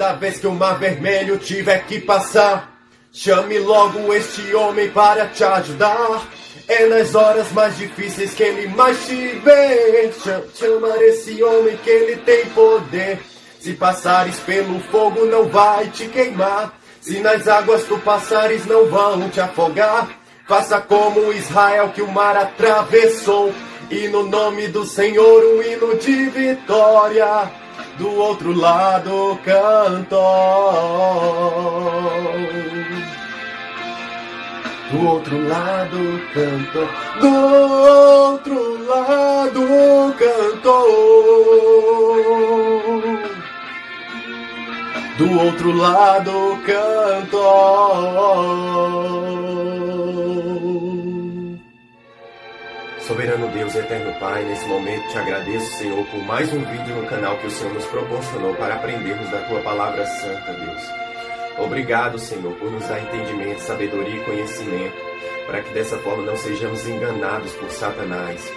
Toda vez que o mar vermelho tiver que passar, chame logo este homem para te ajudar. É nas horas mais difíceis que ele mais te vê. Chama esse homem que ele tem poder. Se passares pelo fogo não vai te queimar. Se nas águas tu passares não vão te afogar. Faça como Israel que o mar atravessou, e no nome do Senhor um hino de vitória. Do outro lado cantou. Do outro lado cantou. Do outro lado cantou. Do outro lado cantou. Soberano Deus, eterno Pai, nesse momento te agradeço, Senhor, por mais um vídeo no canal que o Senhor nos proporcionou para aprendermos da Tua Palavra Santa, Deus. Obrigado, Senhor, por nos dar entendimento, sabedoria e conhecimento, para que dessa forma não sejamos enganados por Satanás.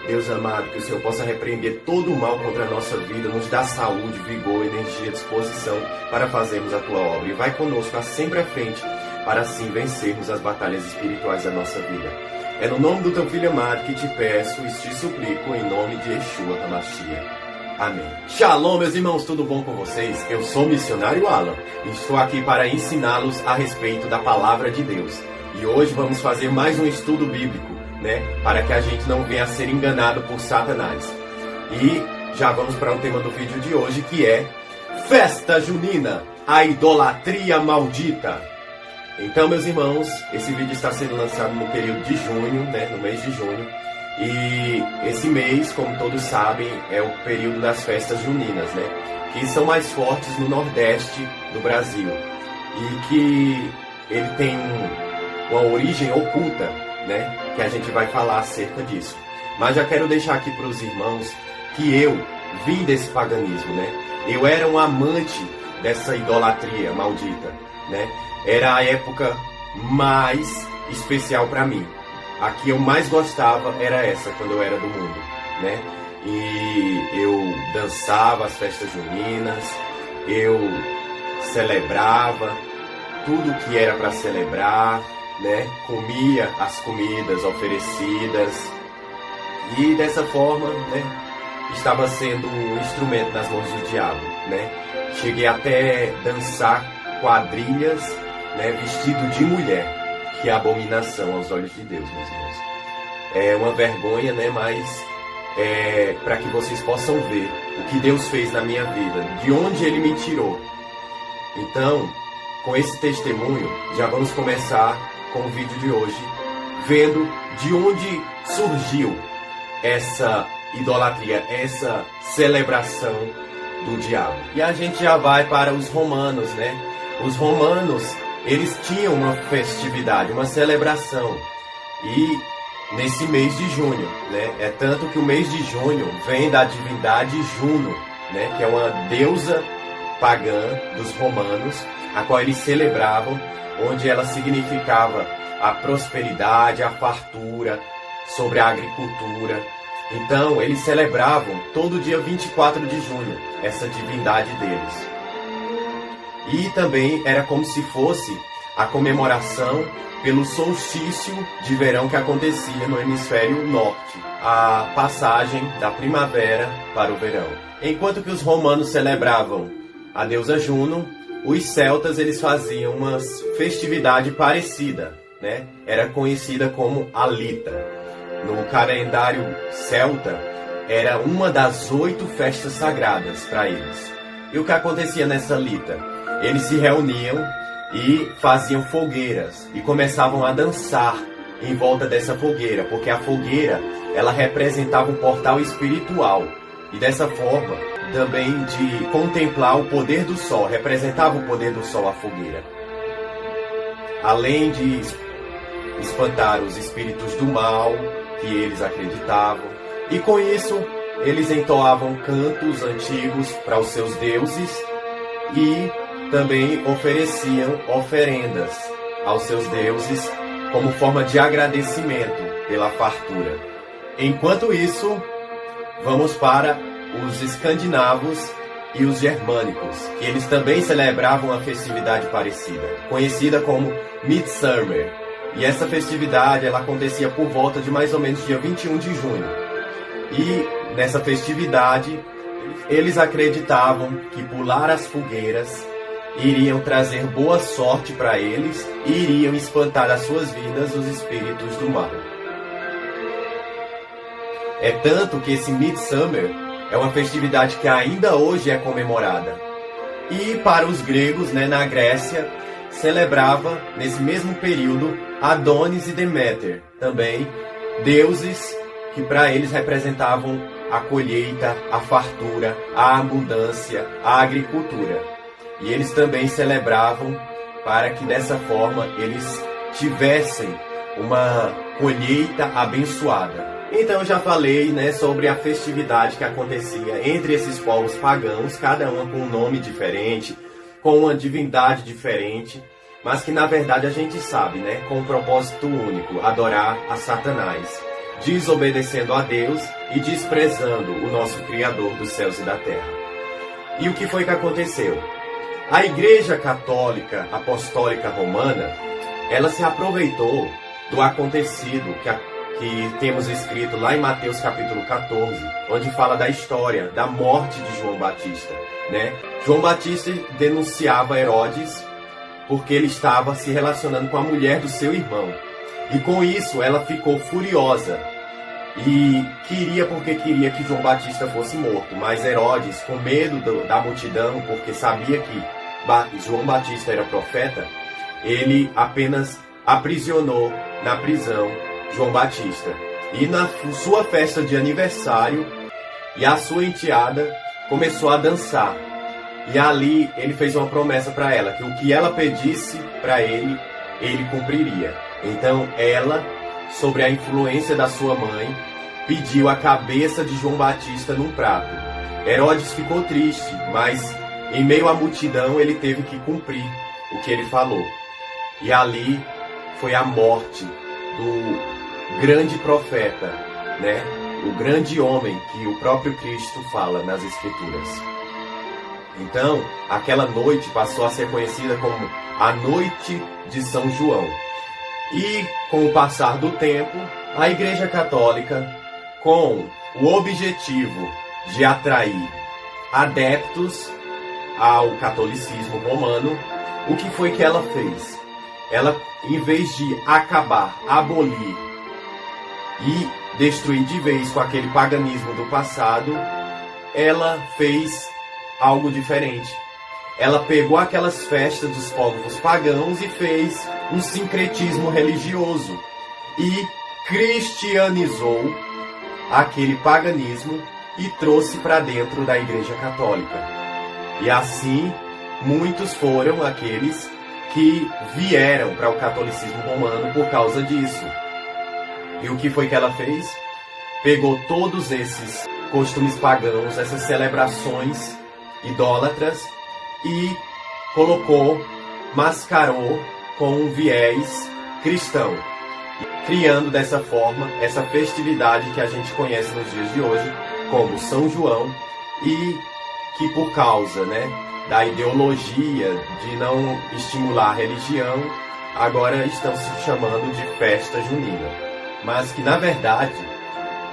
Deus amado, que o Senhor possa repreender todo o mal contra a nossa vida, nos dar saúde, vigor, energia, disposição para fazermos a Tua obra. E vai conosco sempre à frente, para assim vencermos as batalhas espirituais da nossa vida. É no nome do Teu Filho amado que te peço e te suplico, em nome de Yeshua HaMashiach. Amém. Shalom, meus irmãos, tudo bom com vocês? Eu sou o missionário Alan e estou aqui para ensiná-los a respeito da Palavra de Deus. E hoje vamos fazer mais um estudo bíblico, para que a gente não venha a ser enganado por Satanás. E já vamos para o tema do vídeo de hoje, que é Festa Junina, a idolatria maldita. Então, meus irmãos, esse vídeo está sendo lançado no período de junho, no mês de junho. E esse mês, como todos sabem, é o período das festas juninas, que são mais fortes no Nordeste do Brasil. E que ele tem uma origem oculta, que a gente vai falar acerca disso. Mas já quero deixar aqui para os irmãos que eu vim desse paganismo, Eu era um amante dessa idolatria maldita, Era a época mais especial para mim. A que eu mais gostava era essa, quando eu era do mundo, E eu dançava as festas juninas, eu celebrava tudo que era para celebrar, comia as comidas oferecidas e dessa forma, estava sendo um instrumento nas mãos do diabo, Cheguei até dançar quadrilhas, vestido de mulher, que é abominação aos olhos de Deus, meus irmãos. É uma vergonha, mas é para que vocês possam ver o que Deus fez na minha vida, de onde Ele me tirou. Então, com esse testemunho, já vamos começar com o vídeo de hoje, vendo de onde surgiu essa idolatria, essa celebração do diabo. E a gente já vai para os romanos, Os romanos, eles tinham uma festividade, uma celebração. E nesse mês de junho, É tanto que o mês de junho vem da divindade Juno, Que é uma deusa pagã dos romanos, a qual eles celebravam, onde ela significava a prosperidade, a fartura, sobre a agricultura. Então, eles celebravam todo dia 24 de junho, essa divindade deles. E também era como se fosse a comemoração pelo solstício de verão que acontecia no hemisfério norte, a passagem da primavera para o verão. Enquanto que os romanos celebravam a deusa Juno, os celtas eles faziam uma festividade parecida, Era conhecida como a Lita. No calendário celta, era uma das 8 festas sagradas para eles. E o que acontecia nessa Lita? Eles se reuniam e faziam fogueiras e começavam a dançar em volta dessa fogueira, porque a fogueira ela representava um portal espiritual e dessa forma também de contemplar o poder do sol, representava o poder do sol a fogueira. Além de espantar os espíritos do mal que eles acreditavam, e com isso eles entoavam cantos antigos para os seus deuses e também ofereciam oferendas aos seus deuses como forma de agradecimento pela fartura. Enquanto isso, vamos para os escandinavos e os germânicos, que eles também celebravam uma festividade parecida, conhecida como Midsummer. E essa festividade ela acontecia por volta de mais ou menos dia 21 de junho. E nessa festividade, eles acreditavam que pular as fogueiras iriam trazer boa sorte para eles e iriam espantar das suas vidas os espíritos do mal. É tanto que esse Midsummer é uma festividade que ainda hoje é comemorada. E para os gregos, na Grécia, celebrava nesse mesmo período Adonis e Deméter, também deuses que para eles representavam a colheita, a fartura, a abundância, a agricultura. E eles também celebravam para que dessa forma eles tivessem uma colheita abençoada. Então eu já falei sobre a festividade que acontecia entre esses povos pagãos, cada uma com um nome diferente, com uma divindade diferente, mas que na verdade a gente sabe, com um propósito único, adorar a Satanás, desobedecendo a Deus e desprezando o nosso Criador dos céus e da terra. E o que foi que aconteceu? A Igreja Católica Apostólica Romana, ela se aproveitou do acontecido que temos escrito lá em Mateus capítulo 14, onde fala da história da morte de João Batista. João Batista denunciava Herodes porque ele estava se relacionando com a mulher do seu irmão. E com isso ela ficou furiosa e queria que João Batista fosse morto. Mas Herodes, com medo da multidão, porque sabia que João Batista era profeta, ele apenas aprisionou na prisão João Batista. E na sua festa de aniversário, e a sua enteada começou a dançar. E ali ele fez uma promessa para ela, que o que ela pedisse para ele, ele cumpriria. Então ela, sobre a influência da sua mãe, pediu a cabeça de João Batista num prato. Herodes ficou triste, mas em meio à multidão ele teve que cumprir o que ele falou. E ali foi a morte do grande profeta, o grande homem que o próprio Cristo fala nas Escrituras. Então, aquela noite passou a ser conhecida como a Noite de São João. E, com o passar do tempo, a Igreja Católica, com o objetivo de atrair adeptos ao catolicismo romano, o que foi que ela fez? Ela, em vez de acabar, abolir e destruir de vez com aquele paganismo do passado, ela fez algo diferente. Ela pegou aquelas festas dos povos pagãos e fez um sincretismo religioso e cristianizou aquele paganismo e trouxe para dentro da Igreja Católica. E assim, muitos foram aqueles que vieram para o catolicismo romano por causa disso. E o que foi que ela fez? Pegou todos esses costumes pagãos, essas celebrações idólatras e mascarou com um viés cristão, criando dessa forma essa festividade que a gente conhece nos dias de hoje como São João, e que por causa da ideologia de não estimular a religião, agora estão se chamando de festa junina. Mas que na verdade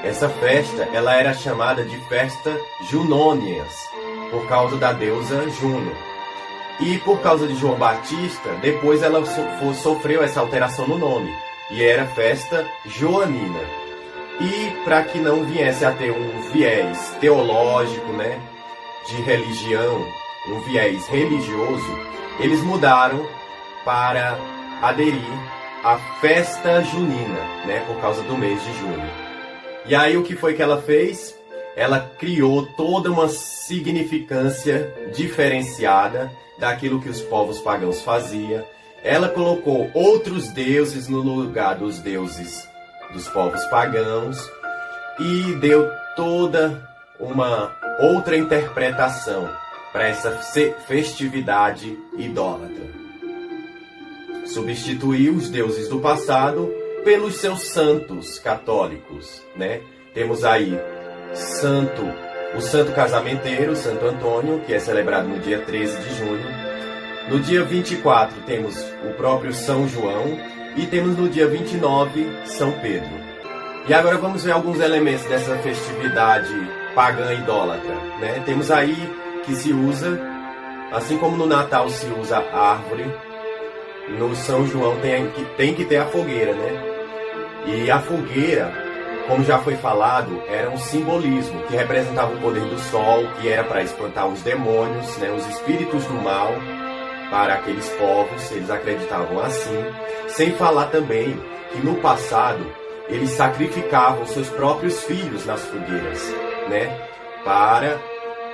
essa festa ela era chamada de festa Junônias, por causa da deusa Juno. E por causa de João Batista, depois ela sofreu essa alteração no nome, e era festa joanina. E para que não viesse a ter um viés teológico, de religião, um viés religioso, eles mudaram para aderir à festa junina, por causa do mês de junho. E aí o que foi que ela fez? Ela criou toda uma significância diferenciada daquilo que os povos pagãos faziam. Ela colocou outros deuses no lugar dos deuses dos povos pagãos e deu toda uma outra interpretação para essa festividade idólatra. Substituiu os deuses do passado pelos seus santos católicos, Temos aí Santo o santo casamenteiro, Santo Antônio, que é celebrado no dia 13 de junho. No dia 24 temos o próprio São João e temos no dia 29 São Pedro. E agora vamos ver alguns elementos dessa festividade pagã idólatra, né? Temos aí que se usa, assim como no Natal se usa a árvore, no São João tem que ter a fogueira, né? E a fogueira, como já foi falado, era um simbolismo que representava o poder do sol, que era para espantar os demônios, né? Os espíritos do mal, para aqueles povos, eles acreditavam assim. Sem falar também que no passado eles sacrificavam seus próprios filhos nas fogueiras, né? Para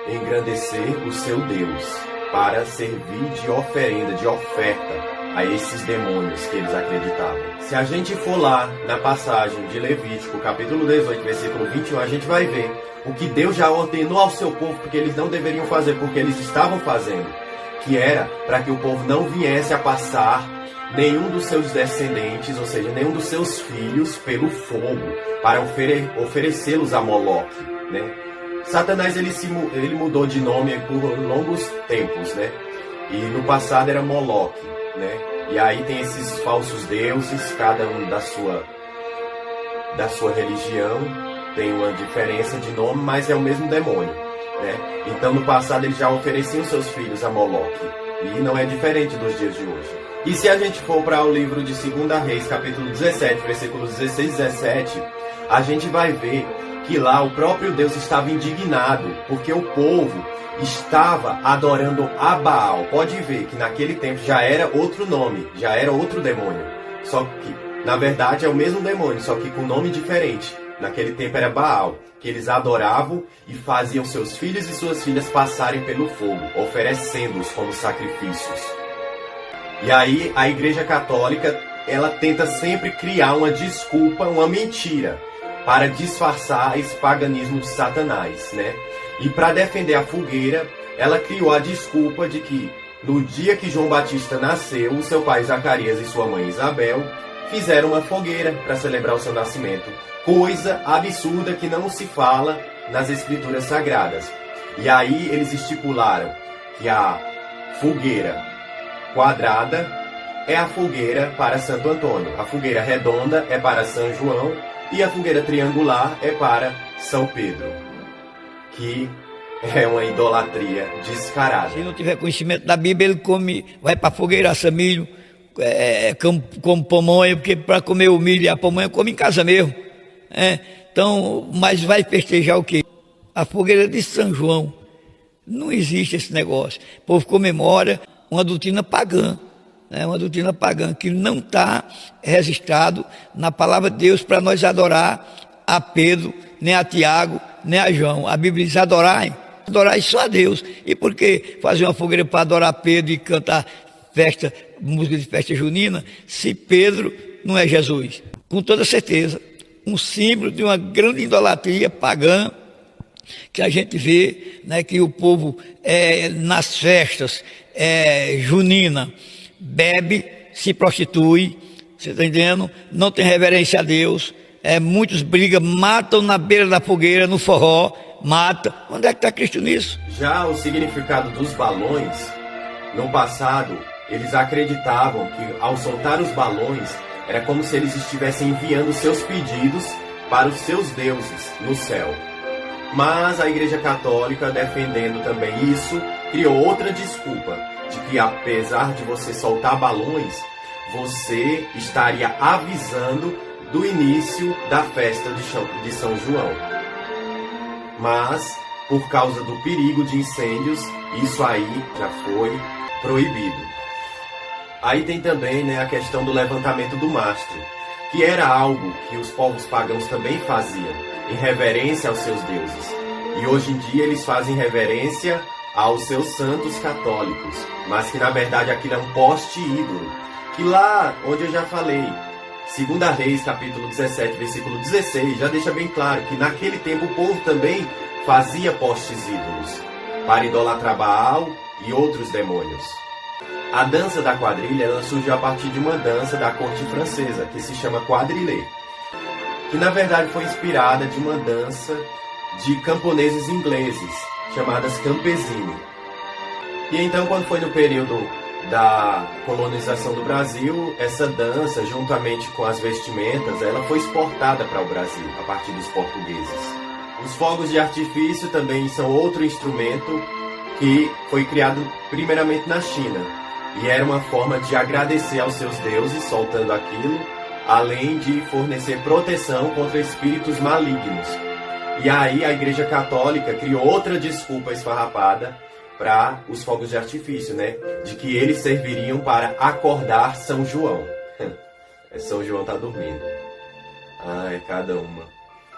engrandecer o seu Deus, para servir de oferenda, de oferta a esses demônios que eles acreditavam. Se a gente for lá na passagem de Levítico, capítulo 18, versículo 21, a gente vai ver o que Deus já ordenou ao seu povo, porque eles não deveriam fazer, porque eles estavam fazendo, que era para que o povo não viesse a passar nenhum dos seus descendentes, ou seja, nenhum dos seus filhos, pelo fogo, para oferecê-los a Moloque, né? Satanás ele mudou de nome por longos tempos, né? E no passado era Moloque, né? E aí tem esses falsos deuses, cada um da sua religião, tem uma diferença de nome, mas é o mesmo demônio, né? Então no passado eles já ofereciam seus filhos a Moloque, e não é diferente dos dias de hoje. E se a gente for para o livro de 2 Reis, capítulo 17, versículos 16 e 17, a gente vai ver que lá o próprio Deus estava indignado, porque o povo estava adorando a Baal. Pode ver que naquele tempo já era outro nome, já era outro demônio. Só que, na verdade, é o mesmo demônio, só que com nome diferente. Naquele tempo era Baal, que eles adoravam e faziam seus filhos e suas filhas passarem pelo fogo, oferecendo-os como sacrifícios. E aí a Igreja Católica, ela tenta sempre criar uma desculpa, uma mentira, para disfarçar esse paganismo de Satanás, né? E para defender a fogueira, ela criou a desculpa de que no dia que João Batista nasceu, o seu pai Zacarias e sua mãe Isabel fizeram uma fogueira para celebrar o seu nascimento. Coisa absurda que não se fala nas escrituras sagradas. E aí eles estipularam que a fogueira quadrada é a fogueira para Santo Antônio, a fogueira redonda é para São João e a fogueira triangular é para São Pedro, que é uma idolatria descarada. Se não tiver conhecimento da Bíblia, ele vai para a fogueira, assa milho, come pamonha, porque para comer o milho e a pamonha come em casa mesmo. Então, mas vai festejar o quê? A fogueira de São João. Não existe esse negócio. O povo comemora uma doutrina pagã, né? Uma doutrina pagã que não está registrado na palavra de Deus para nós adorar a Pedro, nem a Tiago, nem a João. A Bíblia diz adorar só a Deus. E por que fazer uma fogueira para adorar Pedro e cantar música de festa junina, se Pedro não é Jesus? Com toda certeza, um símbolo de uma grande idolatria pagã, que a gente vê, né, que o povo nas festas junina bebe, se prostitui, você está entendendo? Não tem reverência a Deus, muitos brigam, matam na beira da fogueira, no forró, mata. Onde é que está Cristo nisso? Já o significado dos balões, no passado, eles acreditavam que ao soltar os balões, era como se eles estivessem enviando seus pedidos para os seus deuses no céu. Mas a Igreja Católica, defendendo também isso, criou outra desculpa, de que apesar de você soltar balões, você estaria avisando do início da festa de São João. Mas, por causa do perigo de incêndios, isso aí já foi proibido. Aí tem também, né, a questão do levantamento do mastro, que era algo que os povos pagãos também faziam, em reverência aos seus deuses. E hoje em dia eles fazem reverência aos seus santos católicos, mas que na verdade aquilo é um poste ídolo, que lá onde eu já falei, 2 Reis, capítulo 17, versículo 16, já deixa bem claro que naquele tempo o povo também fazia postes ídolos, para idolatrar Baal e outros demônios. A dança da quadrilha, ela surgiu a partir de uma dança da corte francesa, que se chama quadrillé, que na verdade foi inspirada de uma dança de camponeses ingleses, chamadas campesini. E então, quando foi no período da colonização do Brasil, essa dança, juntamente com as vestimentas, ela foi exportada para o Brasil, a partir dos portugueses. Os fogos de artifício também são outro instrumento que foi criado primeiramente na China. E era uma forma de agradecer aos seus deuses, soltando aquilo, além de fornecer proteção contra espíritos malignos. E aí a Igreja Católica criou outra desculpa esfarrapada para os fogos de artifício, né? De que eles serviriam para acordar São João. São João tá dormindo. Ai, cada uma.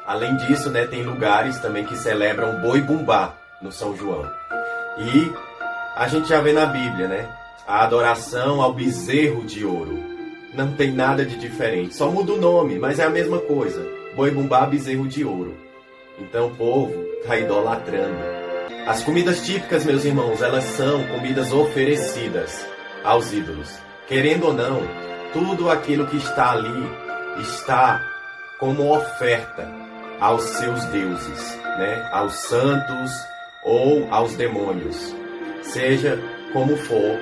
Além disso, né, tem lugares também que celebram boi bumbá no São João. E a gente já vê na Bíblia, né? A adoração ao bezerro de ouro. Não tem nada de diferente. Só muda o nome, mas é a mesma coisa. Boi bumbá, bezerro de ouro. Então o povo está idolatrando. As comidas típicas, meus irmãos, elas são comidas oferecidas aos ídolos. Querendo ou não, tudo aquilo que está ali está como oferta aos seus deuses, né? Aos santos ou aos demônios. Seja como for,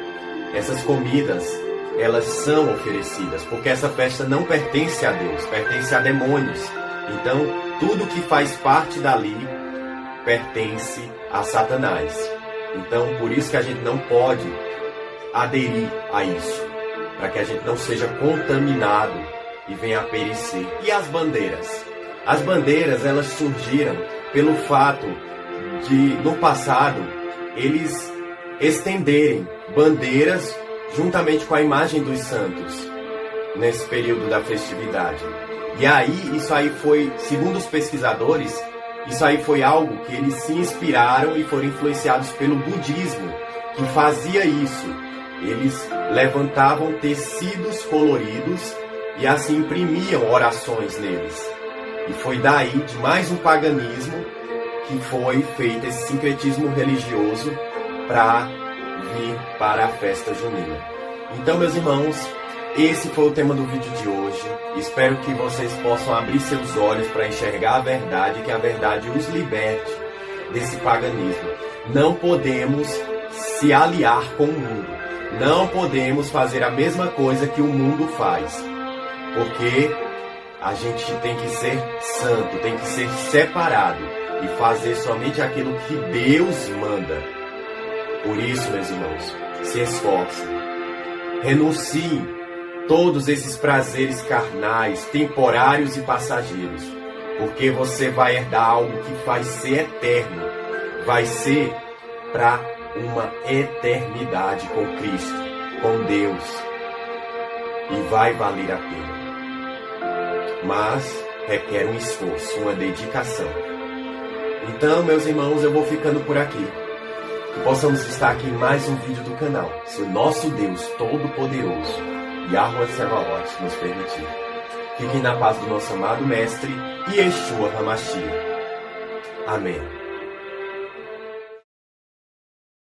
essas comidas, elas são oferecidas, porque essa festa não pertence a Deus, pertence a demônios. Então, tudo que faz parte dali pertence a Satanás. Então, por isso que a gente não pode aderir a isso, para que a gente não seja contaminado e venha a perecer. E as bandeiras? As bandeiras, elas surgiram pelo fato de, no passado, eles estenderem bandeiras juntamente com a imagem dos santos nesse período da festividade. E aí, isso aí foi, segundo os pesquisadores, isso aí foi algo que eles se inspiraram e foram influenciados pelo budismo, que fazia isso. Eles levantavam tecidos coloridos e assim imprimiam orações neles. E foi daí, de mais um paganismo, que foi feito esse sincretismo religioso para vir para a festa junina. Então, meus irmãos, esse foi o tema do vídeo de hoje. Espero que vocês possam abrir seus olhos para enxergar a verdade, que a verdade os liberte desse paganismo. Não podemos se aliar com o mundo. Não podemos fazer a mesma coisa que o mundo faz. Porque a gente tem que ser santo, tem que ser separado e fazer somente aquilo que Deus manda. Por isso, meus irmãos, se esforcem. Renunciem todos esses prazeres carnais, temporários e passageiros, porque você vai herdar algo que vai ser eterno, vai ser para uma eternidade com Cristo, com Deus, e vai valer a pena. Mas requer um esforço, uma dedicação. Então, meus irmãos, eu vou ficando por aqui. Que possamos estar aqui em mais um vídeo do canal, se o nosso Deus Todo-Poderoso, Yahweh Sebaot, nos permitir. Fiquem na paz do nosso amado Mestre, Yeshua HaMashiach. Amém.